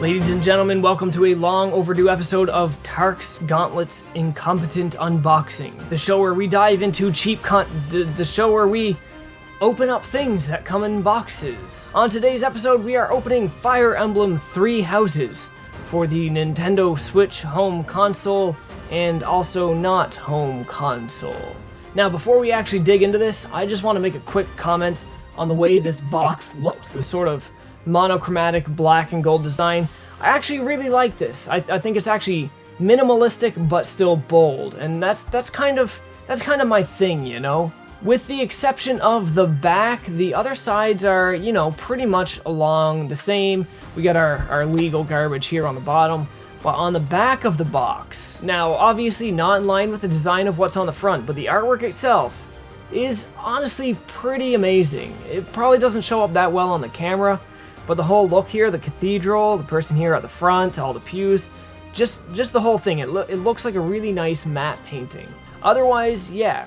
Ladies and gentlemen, welcome to a long overdue episode of Tarks, Gauntlet's Incompetent Unboxing, the show where we dive into the show where we open up things that come in boxes. On today's episode, we are opening Fire Emblem 3 Houses for the Nintendo Switch home console and also not home console. Now, before we actually dig into this, I just want to make a quick comment on the way this box looks, the sort of monochromatic black and gold design. I actually really like this. I think it's actually minimalistic but still bold, and that's kind of my thing, you know? With the exception of the back, the other sides are, you know, pretty much along the same. We got our legal garbage here on the bottom, but on the back of the box, now obviously not in line with the design of what's on the front, but the artwork itself is honestly pretty amazing. It probably doesn't show up that well on the camera, but the whole look here, the cathedral, the person here at the front, all the pews, just the whole thing, it looks like a really nice matte painting. Otherwise, yeah,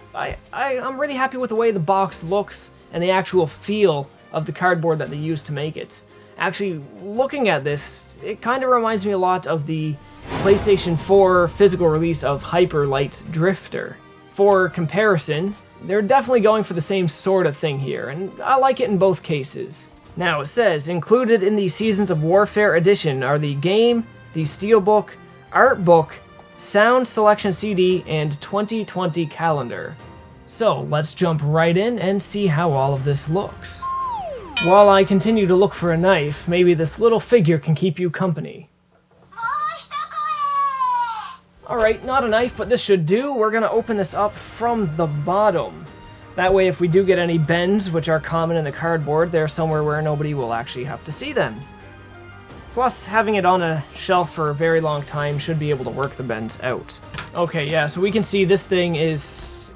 I'm really happy with the way the box looks and the actual feel of the cardboard that they used to make it. Actually, looking at this, it kind of reminds me a lot of the PlayStation 4 physical release of Hyper Light Drifter. For comparison, they're definitely going for the same sort of thing here, and I like it in both cases. Now, it says, included in the Seasons of Warfare edition are the game, the steelbook, art book, sound selection CD, and 2020 calendar. So, let's jump right in and see how all of this looks. While I continue to look for a knife, maybe this little figure can keep you company. Alright, not a knife, but this should do. We're gonna open this up from the bottom. That way, if we do get any bends, which are common in the cardboard, they're somewhere where nobody will actually have to see them. Plus, having it on a shelf for a very long time should be able to work the bends out. Okay, yeah, so we can see this thing it's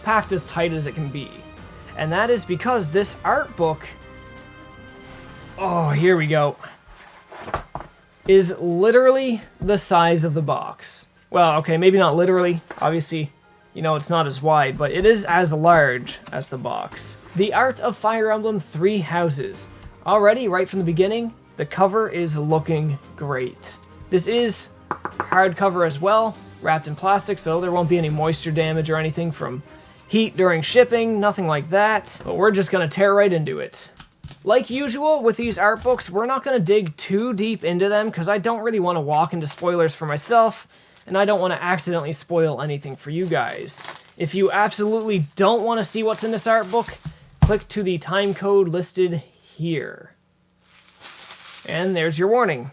packed as tight as it can be. And that is because this art book, oh, here we go, is literally the size of the box. Well, okay, maybe not literally, obviously. You know, it's not as wide, but it is as large as the box. The art of Fire Emblem 3 Houses. Already, right from the beginning, the cover is looking great. This is hardcover as well, wrapped in plastic, so there won't be any moisture damage or anything from heat during shipping, nothing like that. But we're just gonna tear right into it. Like usual with these art books, we're not gonna dig too deep into them because I don't really want to walk into spoilers for myself, and I don't want to accidentally spoil anything for you guys. If you absolutely don't want to see what's in this art book, click to the time code listed here. And there's your warning.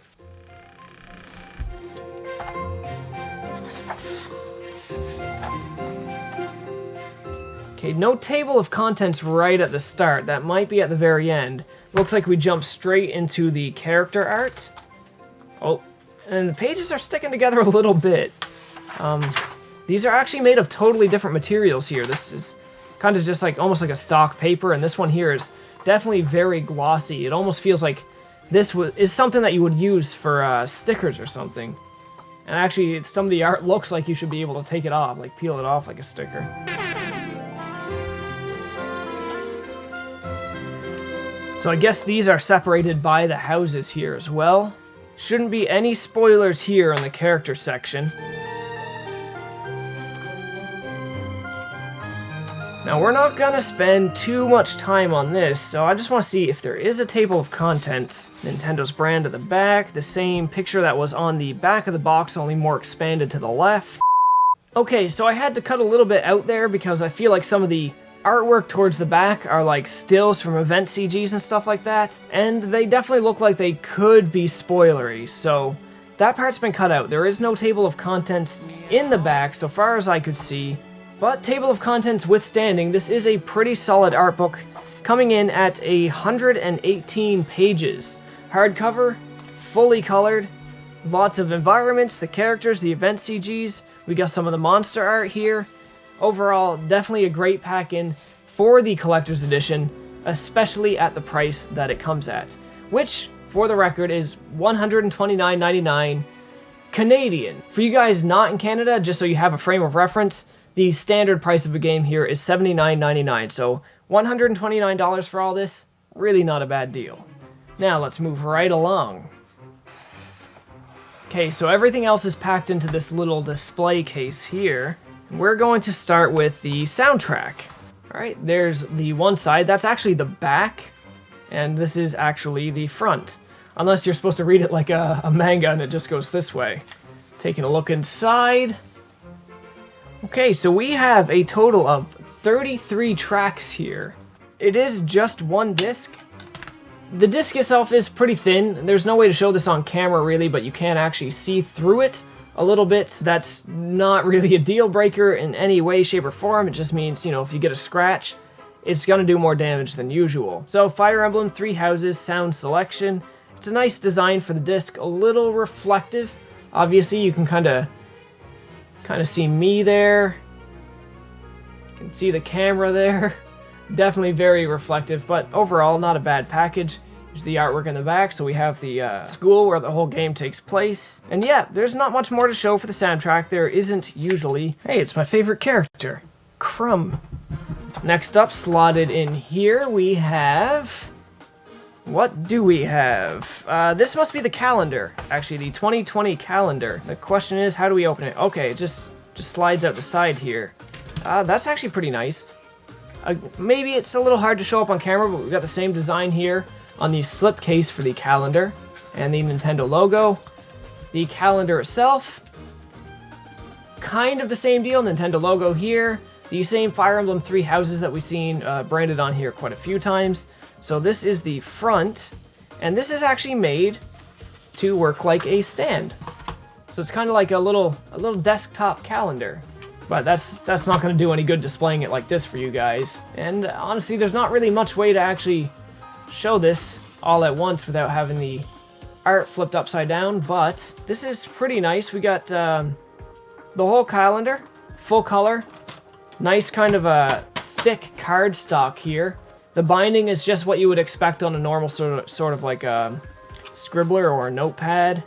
Okay, no table of contents right at the start. That might be at the very end. Looks like we jump straight into the character art. Oh. And the pages are sticking together a little bit. These are actually made of totally different materials here. This is kind of just like almost like a stock paper, and this one here is definitely very glossy. It almost feels like this is something that you would use for stickers or something. And actually, some of the art looks like you should be able to take it off, like peel it off like a sticker. So I guess these are separated by the houses here as well. Shouldn't be any spoilers here in the character section. Now, we're not gonna spend too much time on this, so I just want to see if there is a table of contents. Nintendo's brand at the back, the same picture that was on the back of the box, only more expanded to the left. Okay, so I had to cut a little bit out there because I feel like some of the artwork towards the back are like stills from event CGs and stuff like that, and they definitely look like they could be spoilery, so that part's been cut out. There is no table of contents in the back so far as I could see, but table of contents withstanding, this is a pretty solid art book, coming in at 118 pages. Hardcover, fully colored, lots of environments, the characters, the event CGs, we got some of the monster art here. Overall, definitely a great pack-in for the collector's edition, especially at the price that it comes at, which, for the record, is $129.99 Canadian. For you guys not in Canada, just so you have a frame of reference, the standard price of a game here is $79.99, so $129 for all this, Really not a bad deal. Now let's move right along. Okay, so everything else is packed into this little display case here. We're going to start with the soundtrack. All right, there's the one side. That's actually the back, and this is actually the front. Unless you're supposed to read it like a manga and it just goes this way. Taking a look inside. Okay, so we have a total of 33 tracks here. It is just one disc. The disc itself is pretty thin. There's no way to show this on camera really, but you can actually see through it a little bit. That's not really a deal breaker in any way, shape, or form. It just means, you know, if you get a scratch, it's gonna do more damage than usual. So Fire Emblem Three Houses sound selection. It's a nice design for the disc, a little reflective. Obviously, you can kind of see me there. You can see the camera there. Definitely very reflective, but overall, not a bad package. Here's the artwork in the back, so we have the school where the whole game takes place. And yeah, there's not much more to show for the soundtrack. There isn't usually. Hey, it's my favorite character, Crumb. Next up, slotted in here, we have... What do we have? This must be the calendar, actually, the 2020 calendar. The question is, how do we open it? Okay, it just slides out the side here. That's actually pretty nice. Maybe it's a little hard to show up on camera, but we've got the same design here on the slipcase for the calendar and the Nintendo logo. The calendar itself, kind of the same deal, Nintendo logo here. The same Fire Emblem Three Houses that we've seen branded on here quite a few times. So this is the front, and this is actually made to work like a stand. So it's kind of like a little desktop calendar. But that's not going to do any good displaying it like this for you guys. And honestly, there's not really much way to actually show this all at once without having the art flipped upside down, but this is pretty nice. We got the whole calendar, full color, nice kind of a thick cardstock here. The binding is just what you would expect on a normal sort of like a scribbler or a notepad.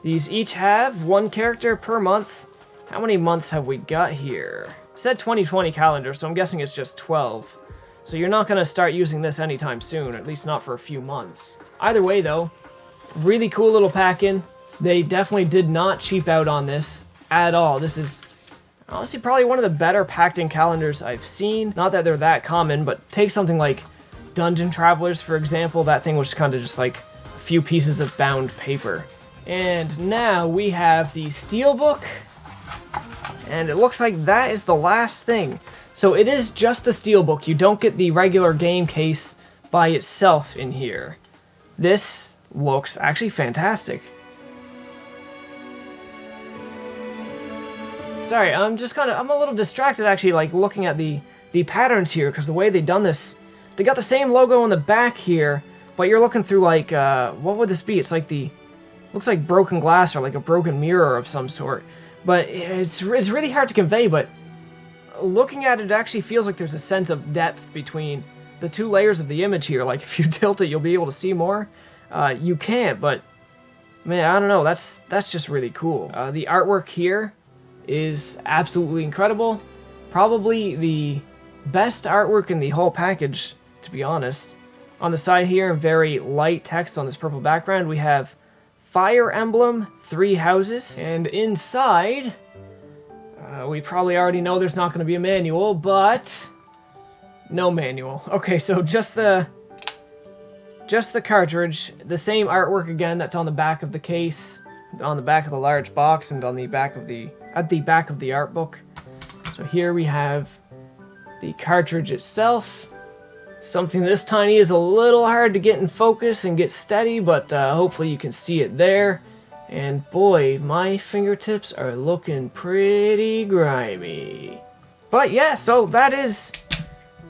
These each have one character per month. How many months have we got here? It said 2020 calendar, so I'm guessing it's just 12. So you're not going to start using this anytime soon, at least not for a few months. Either way though, really cool little pack-in. They definitely did not cheap out on this at all. This is honestly probably one of the better packed-in calendars I've seen. Not that they're that common, but take something like Dungeon Travelers, for example. That thing was kind of just like a few pieces of bound paper. And now we have the Steelbook. And it looks like that is the last thing. So it is just the Steelbook. You don't get the regular game case by itself in here. This looks actually fantastic. Sorry, I'm a little distracted actually, like looking at the patterns here, because the way they done this, they got the same logo on the back here, but you're looking through like, what would this be? It's like looks like broken glass or like a broken mirror of some sort. But it's really hard to convey, but looking at it, it actually feels like there's a sense of depth between the two layers of the image here. Like if you tilt it, you'll be able to see more. You can't, but man, I don't know. That's just really cool. The artwork here is absolutely incredible. Probably the best artwork in the whole package, to be honest. On the side here, in very light text on this purple background, we have Fire Emblem Three Houses, and inside, we probably already know there's not going to be a manual, but no manual. Okay, so just the cartridge, the same artwork again that's on the back of the case, on the back of the large box, and on the back of at the back of the art book. So here we have the cartridge itself. Something this tiny is a little hard to get in focus and get steady, but hopefully you can see it there. And boy, my fingertips are looking pretty grimy. But yeah, so that is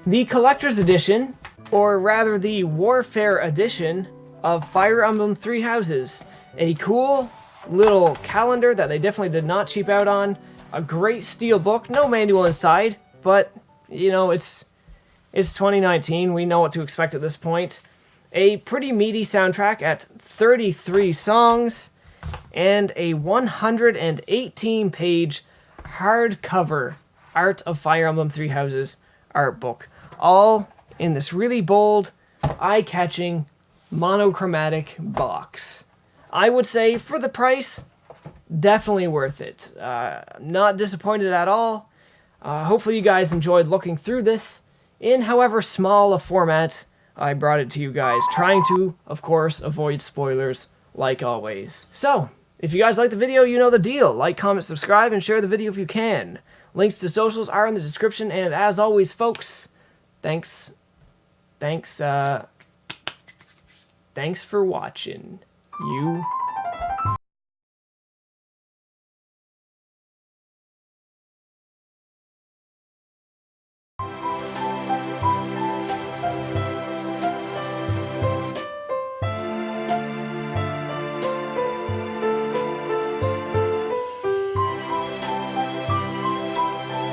the collector's edition, or rather the Warfare edition of Fire Emblem Three Houses. A cool little calendar that they definitely did not cheap out on. A great steel book, no manual inside, but you know, it's 2019, we know what to expect at this point. A pretty meaty soundtrack at 33 songs, and a 118-page hardcover Art of Fire Emblem Three Houses art book. All in this really bold, eye-catching, monochromatic box. I would say for the price, definitely worth it. Not disappointed at all. Hopefully you guys enjoyed looking through this in however small a format I brought it to you guys, trying to, of course, avoid spoilers like always. So, if you guys like the video, you know the deal. Like, comment, subscribe, and share the video if you can. Links to socials are in the description, and as always, folks, thanks for watching. You